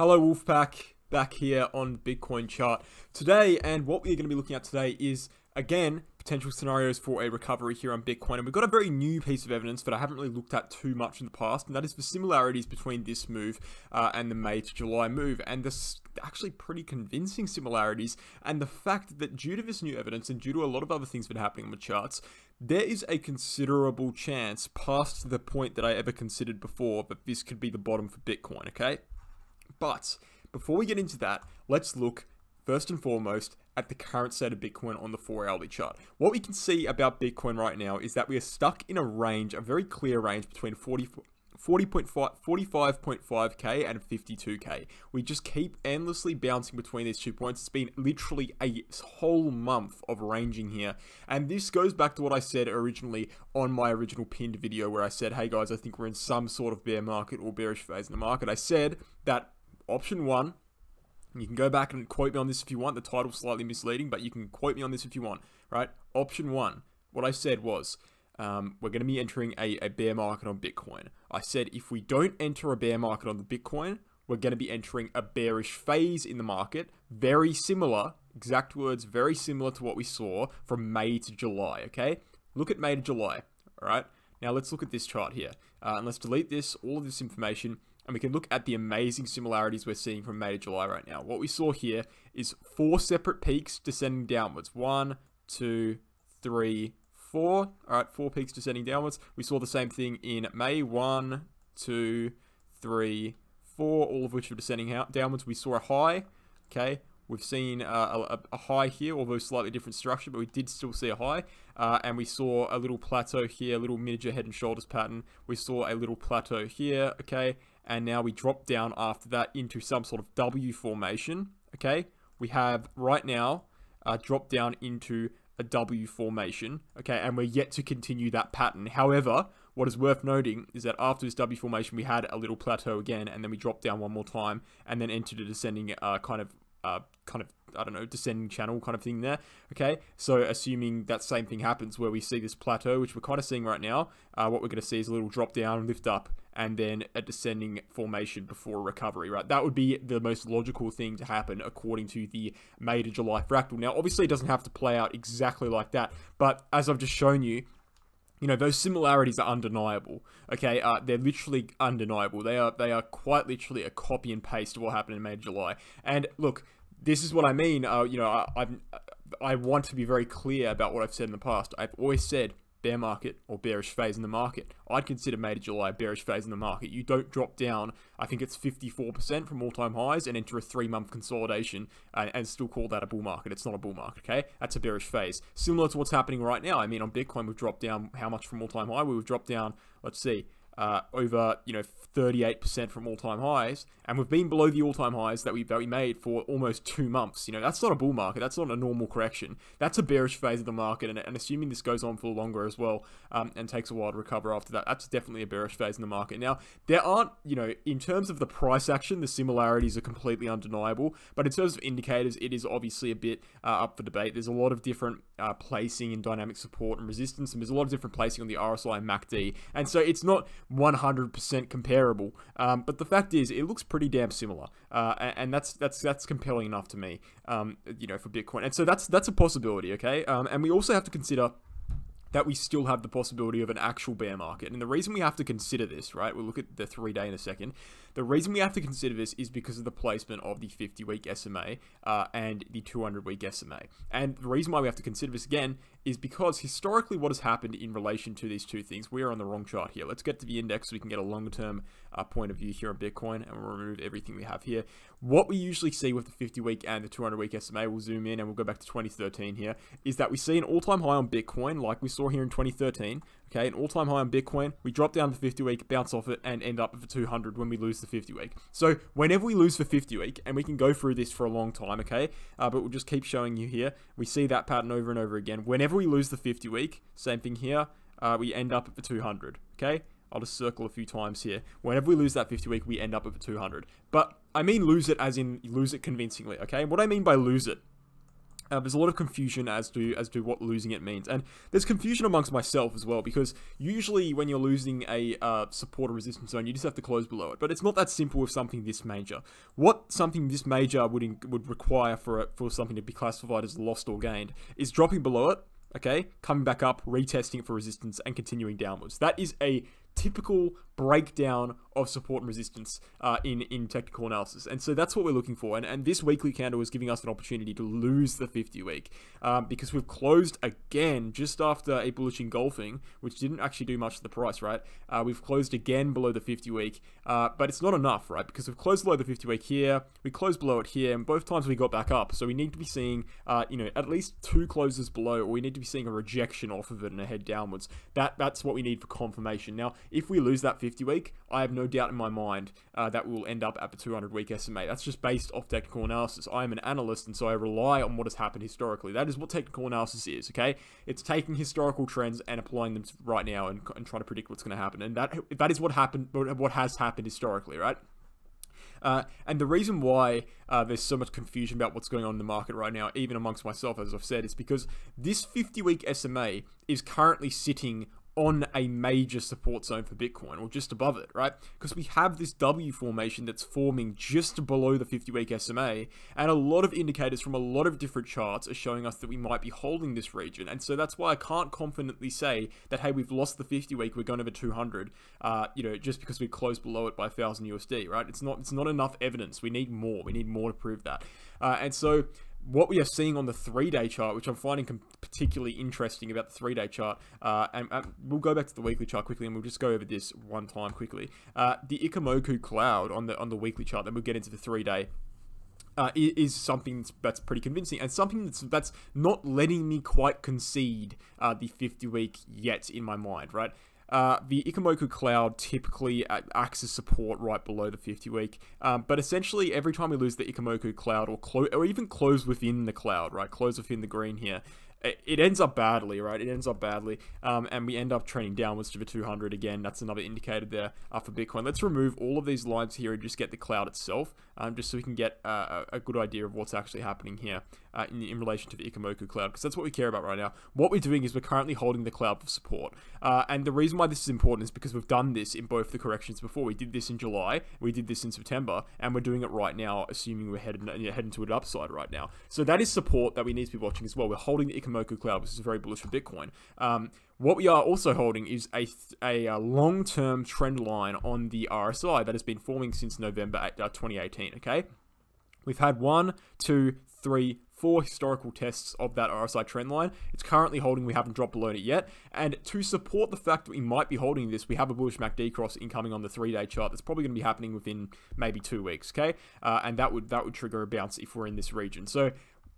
Hello Wolfpack, back here on Bitcoin chart today, and what we're going to be looking at today is, again, potential scenarios for a recovery here on Bitcoin. And we've got a very new piece of evidence that I haven't really looked at too much in the past, and that is the similarities between this move and the May to July move, and this actually pretty convincing similarities, and the fact that due to this new evidence and due to a lot of other things that are happening on the charts, there is a considerable chance past the point that I ever considered before that this could be the bottom for Bitcoin, okay? But before we get into that, let's look first and foremost at the current state of Bitcoin on the 4-hourly chart. What we can see about Bitcoin right now is that we are stuck in a range, a very clear range between 45.5k and 52k. We just keep endlessly bouncing between these 2 points. It's been literally a whole month of ranging here. And this goes back to what I said originally on my original pinned video where I said, hey guys, I think we're in some sort of bear market or bearish phase in the market. I said that option one, you can go back and quote me on this if you want. The title's slightly misleading, but you can quote me on this if you want, right? Option one, what I said was, we're going to be entering a bear market on Bitcoin. I said if we don't enter a bear market on the Bitcoin, we're going to be entering a bearish phase in the market. Very similar, exact words, very similar to what we saw from May to July, okay? Look at May to July, all right? Now let's look at this chart here. And let's delete this, all of this information, and we can look at the amazing similarities we're seeing from May to July right now. What we saw here is 4 separate peaks descending downwards. 1, 2, 3, 4. All right, 4 peaks descending downwards. We saw the same thing in May. 1, 2, 3, 4, all of which are descending downwards. We saw a high, okay? We've seen a high here, although slightly different structure, but we did still see a high. And we saw a little plateau here, a little miniature head and shoulders pattern. We saw a little plateau here, okay? And now we drop down after that into some sort of W formation, okay? We have right now dropped down into a W formation, okay? And we're yet to continue that pattern. However, what is worth noting is that after this W formation, we had a little plateau again, and then we dropped down one more time, and then entered a descending kind of, I don't know, descending channel kind of thing there, okay? So assuming that same thing happens where we see this plateau, which we're kind of seeing right now, what we're going to see is a little drop down, lift up, and then a descending formation before a recovery, right? That would be the most logical thing to happen according to the May to July fractal. Now, obviously, it doesn't have to play out exactly like that, but as I've just shown you, you know, those similarities are undeniable, okay? They're literally undeniable. They are quite literally a copy and paste of what happened in May to July. And look, this is what I mean. You know, I want to be very clear about what I've said in the past. I've always said bear market or bearish phase in the market. I'd consider May to July a bearish phase in the market. You don't drop down, I think it's 54% from all-time highs and enter a 3-month consolidation and still call that a bull market. It's not a bull market, okay? That's a bearish phase. Similar to what's happening right now. I mean, on Bitcoin, we've dropped down how much from all-time high? We've dropped down, let's see, over, you know, 38% from all-time highs, and we've been below the all-time highs that we made for almost 2 months. You know, that's not a bull market. That's not a normal correction. That's a bearish phase of the market, and assuming this goes on for longer as well, and takes a while to recover after that, that's definitely a bearish phase in the market. Now, there aren't, you know, in terms of the price action, the similarities are completely undeniable, but in terms of indicators, it is obviously a bit up for debate. There's a lot of different placing in dynamic support and resistance, and there's a lot of different placing on the RSI and MACD, and so it's not 100% comparable, but the fact is it looks pretty damn similar, and that's compelling enough to me, you know, for Bitcoin. And so that's a possibility, okay? And we also have to consider that we still have the possibility of an actual bear market. And the reason we have to consider this, right, we'll look at the 3-day in a second. The reason we have to consider this is because of the placement of the 50-week SMA and the 200-week SMA. And the reason why we have to consider this again is because historically what has happened in relation to these two things, we are on the wrong chart here. Let's get to the index so we can get a longer-term point of view here on Bitcoin, and we'll remove everything we have here. What we usually see with the 50-week and the 200-week SMA, we'll zoom in and we'll go back to 2013 here, is that we see an all-time high on Bitcoin like we saw here in 2013, okay, an all-time high on Bitcoin, we drop down the 50-week, bounce off it, and end up with 200 when we lose the 50-week. So whenever we lose the 50-week, and we can go through this for a long time, okay, but we'll just keep showing you here, we see that pattern over and over again. Whenever we lose the 50-week, same thing here, we end up at the 200, okay? I'll just circle a few times here. Whenever we lose that 50-week, we end up at the 200. But I mean lose it as in lose it convincingly, okay? What I mean by lose it There's a lot of confusion as to what losing it means, and there's confusion amongst myself as well, because usually when you're losing a support or resistance zone, you just have to close below it. But it's not that simple with something this major. What something this major would require for something to be classified as lost or gained is dropping below it, okay, coming back up, retesting it for resistance, and continuing downwards. That is a typical breakdown of support and resistance in technical analysis, and so that's what we're looking for. And this weekly candle is giving us an opportunity to lose the 50 week because we've closed again just after a bullish engulfing, which didn't actually do much to the price, right? We've closed again below the 50 week, but it's not enough, right? Because we've closed below the 50 week here, we closed below it here, and both times we got back up. So we need to be seeing at least 2 closes below, or we need to be seeing a rejection off of it and a head downwards. That's what we need for confirmation. Now, if we lose that 50 week, I have no doubt in my mind that we'll end up at the 200 week SMA. That's just based off technical analysis. I am an analyst, and so I rely on what has happened historically. That is what technical analysis is, okay? It's taking historical trends and applying them to right now and trying to predict what's going to happen. And that is what has happened historically, right? And the reason why there's so much confusion about what's going on in the market right now, even amongst myself, as I've said, is because this 50-week SMA is currently sitting on a major support zone for Bitcoin, or just above it, right? Because we have this W formation that's forming just below the 50-week SMA, and a lot of indicators from a lot of different charts are showing us that we might be holding this region. And so that's why I can't confidently say that, hey, we've lost the 50-week, we're going over 200, just because we closed below it by 1,000 USD, right? It's not enough evidence. We need more. We need more to prove that. And so what we are seeing on the 3-day chart, which I'm finding particularly interesting about the 3-day chart, and we'll go back to the weekly chart quickly, and we'll just go over this one time quickly. The Ichimoku cloud on the weekly chart, then we'll get into the 3-day, is something that's pretty convincing, and something that's not letting me quite concede the 50-week yet in my mind, right? The Ichimoku cloud typically acts as support right below the 50-week, but essentially every time we lose the Ichimoku cloud, or even close within the cloud, right, close within the green here, it ends up badly, right? It ends up badly, and we end up trending downwards to the 200 again. That's another indicator there for Bitcoin. Let's remove all of these lines here and just get the cloud itself, just so we can get a good idea of what's actually happening here in relation to the Ichimoku cloud, because that's what we care about right now. What we're doing is we're currently holding the cloud for support, and the reason why this is important is because we've done this in both the corrections before. We did this in July, we did this in September, and we're doing it right now, assuming we're heading to an upside right now. So that is support that we need to be watching as well. We're holding the Ichimoku cloud, which is very bullish for Bitcoin. What we are also holding is a long-term trend line on the RSI that has been forming since November 2018, okay? We've had 1, 2, 3, 4 historical tests of that RSI trend line. It's currently holding. We haven't dropped below it yet. And to support the fact that we might be holding this, we have a bullish MACD cross incoming on the 3-day chart. That's probably going to be happening within maybe 2 weeks, okay? And that would trigger a bounce if we're in this region. So,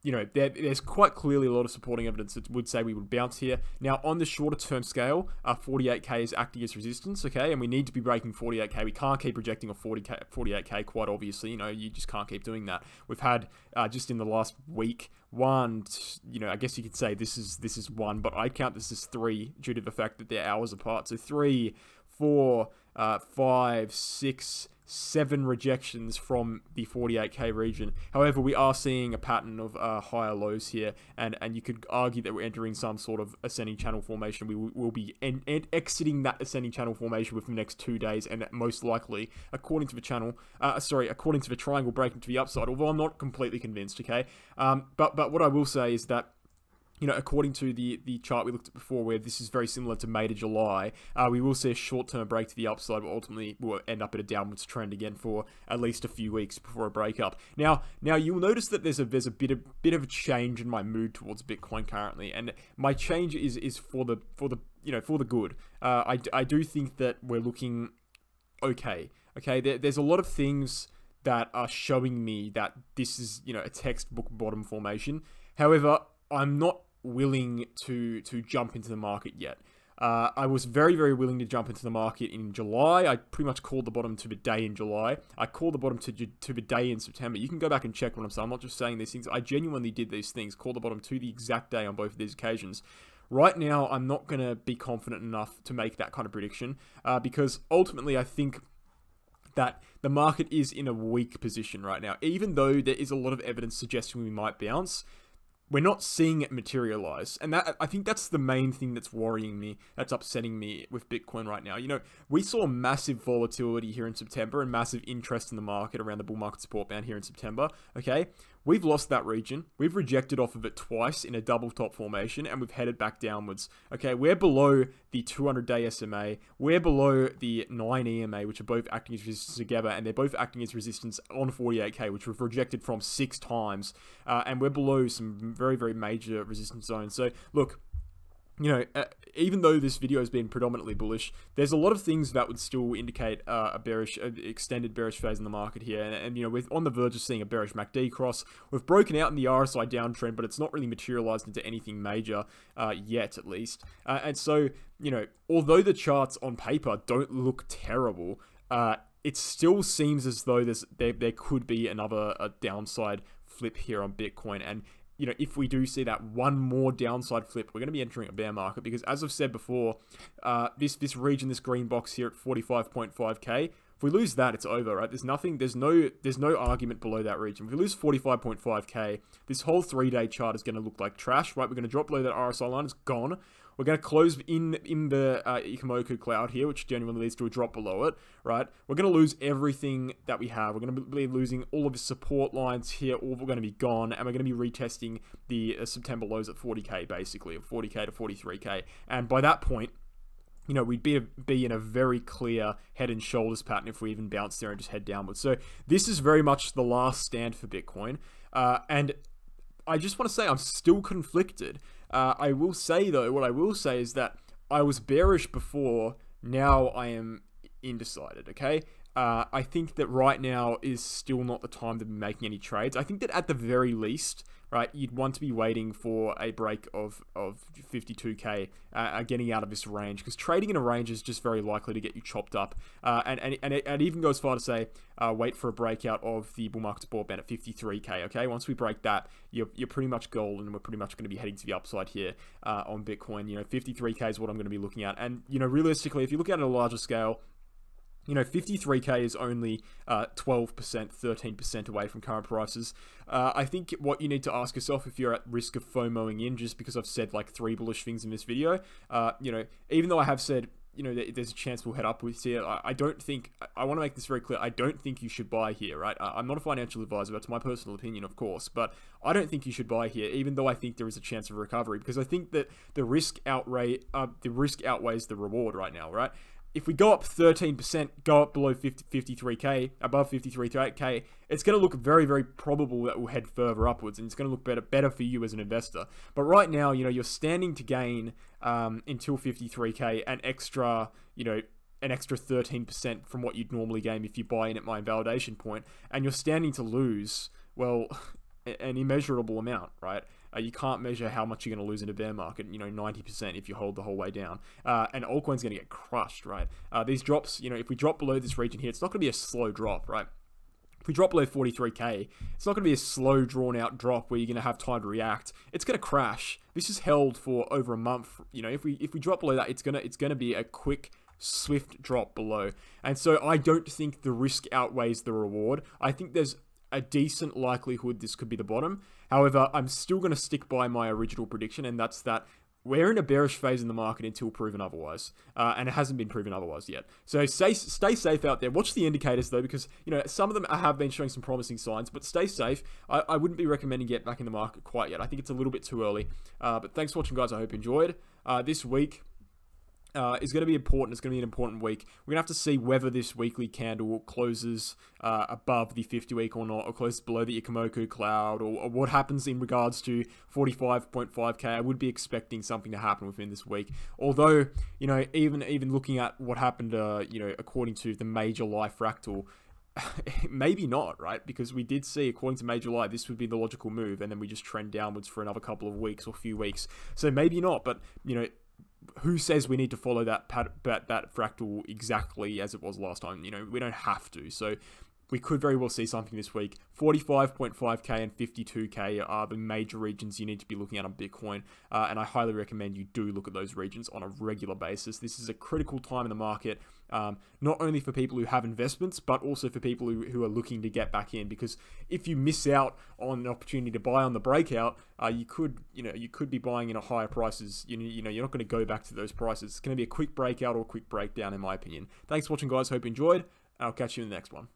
you know, there's quite clearly a lot of supporting evidence that would say we would bounce here. Now, on the shorter term scale, 48K is acting as resistance, okay? And we need to be breaking 48K. We can't keep rejecting a 48K, quite obviously. You know, you just can't keep doing that. We've had, just in the last week, I guess you could say this is 1, but I count this as 3 due to the fact that they're hours apart. So 3, 4, 5, 6, 7 rejections from the 48K region. However, we are seeing a pattern of higher lows here, and you could argue that we're entering some sort of ascending channel formation. We will be exiting that ascending channel formation within the next 2 days, and most likely, according to the triangle, breaking to the upside, although I'm not completely convinced, okay? But what I will say is that, you know, according to the chart we looked at before, where this is very similar to May to July, we will see a short-term break to the upside, but ultimately we'll end up at a downwards trend again for at least a few weeks before a breakup. Now you'll notice that there's a bit of a change in my mood towards Bitcoin currently, and my change is for the good. I do think that we're looking okay. There's a lot of things that are showing me that this is, you know, a textbook bottom formation. However, I'm not willing to jump into the market yet. I was very, very willing to jump into the market in July. I pretty much called the bottom to the day in July. I called the bottom to the day in September. You can go back and check what I'm saying. I'm not just saying these things. I genuinely did these things, called the bottom to the exact day on both of these occasions. Right now, I'm not going to be confident enough to make that kind of prediction because ultimately I think that the market is in a weak position right now. Even though there is a lot of evidence suggesting we might bounce, we're not seeing it materialize. And that, I think that's the main thing that's worrying me, that's upsetting me with Bitcoin right now. You know, we saw massive volatility here in September and massive interest in the market around the bull market support band here in September, okay? We've lost that region. We've rejected off of it twice in a double top formation, and we've headed back downwards. Okay, we're below the 200-day SMA. We're below the 9 EMA, which are both acting as resistance together, and they're both acting as resistance on 48K, which we've rejected from 6 times. And we're below some very, very major resistance zones. So, look, you know, even though this video has been predominantly bullish, there's a lot of things that would still indicate extended bearish phase in the market here. And you know, we're on the verge of seeing a bearish MACD cross. We've broken out in the RSI downtrend, but it's not really materialized into anything major yet, at least. And so, you know, although the charts on paper don't look terrible, it still seems as though there could be another downside flip here on Bitcoin. And you know, if we do see that one more downside flip, we're going to be entering a bear market, because as I've said before, this region, this green box here at 45.5K, if we lose that, it's over, right? There's no argument below that region. If we lose 45.5K, this whole 3-day chart is going to look like trash, right? We're going to drop below that RSI line, it's gone. We're going to close in the Ichimoku cloud here, which genuinely leads to a drop below it, right? We're going to lose everything that we have. We're going to be losing all of the support lines here. All are going to be gone, and we're going to be retesting the September lows at 40K, basically, of 40K to 43K. And by that point, you know, we'd be in a very clear head and shoulders pattern if we even bounce there and just head downwards. So this is very much the last stand for Bitcoin. And I just want to say I'm still conflicted. I will say, though, what I will say is that I was bearish before, now I am undecided, okay? I think that right now is still not the time to be making any trades. I think that at the very least, right, you'd want to be waiting for a break of 52K, getting out of this range, because trading in a range is just very likely to get you chopped up. And it even goes far to say, wait for a breakout of the bull market support band at 53K, okay? Once we break that, you're pretty much golden, and we're pretty much going to be heading to the upside here on Bitcoin. You know, 53K is what I'm going to be looking at. And, you know, realistically, if you look at it at a larger scale, you know, 53K is only 12%, 13% away from current prices. I think what you need to ask yourself, if you're at risk of FOMOing in, just because I've said like 3 bullish things in this video, you know, even though I have said, you know, there's a chance we'll head upwards here, I don't think, I want to make this very clear, I don't think you should buy here, right? I'm not a financial advisor, that's my personal opinion, of course, but I don't think you should buy here, even though I think there is a chance of recovery, because I think that the risk outweighs the reward right now, right? If we go up 13%, go up below 53K, above 53K, it's going to look very, very probable that we'll head further upwards, and it's going to look better for you as an investor. But right now, you know, you're standing to gain until 53K an extra 13% from what you'd normally gain if you buy in at my invalidation point, and you're standing to lose, well, an immeasurable amount, right? You can't measure how much you're going to lose in a bear market, you know, 90% if you hold the whole way down. And altcoin's going to get crushed, right? These drops, you know, if we drop below this region here, it's not going to be a slow drop, right? If we drop below 43K, it's not going to be a slow, drawn-out drop where you're going to have time to react. It's going to crash. This is held for over a month. You know, if we drop below that, it's going to be a quick, swift drop below. And so I don't think the risk outweighs the reward. I think there's a decent likelihood this could be the bottom. However, I'm still going to stick by my original prediction, and that's that we're in a bearish phase in the market until proven otherwise, and it hasn't been proven otherwise yet. So stay safe out there. Watch the indicators, though, because, you know, some of them have been showing some promising signs, but stay safe. I wouldn't be recommending get back in the market quite yet. I think it's a little bit too early. But thanks for watching, guys. I hope you enjoyed. This week is going to be important. It's going to be an important week. We're going to have to see whether this weekly candle closes above the 50-week or not, or closes below the Ichimoku cloud, or what happens in regards to 45.5K. I would be expecting something to happen within this week. Although, you know, even looking at what happened, you know, according to the Major Life fractal, maybe not, right? Because we did see, according to Major Life, this would be the logical move, and then we just trend downwards for another couple of weeks or few weeks. So maybe not, but, you know, who says we need to follow that fractal exactly as it was last time? You know, we don't have to. So we could very well see something this week. 45.5k and 52k are the major regions you need to be looking at on Bitcoin, and I highly recommend you do look at those regions on a regular basis. This is a critical time in the market, not only for people who have investments, but also for people who are looking to get back in, because if you miss out on an opportunity to buy on the breakout, you could be buying in at higher prices. You're not going to go back to those prices. It's going to be a quick breakout or a quick breakdown, in my opinion. Thanks for watching, guys. Hope you enjoyed. I'll catch you in the next one.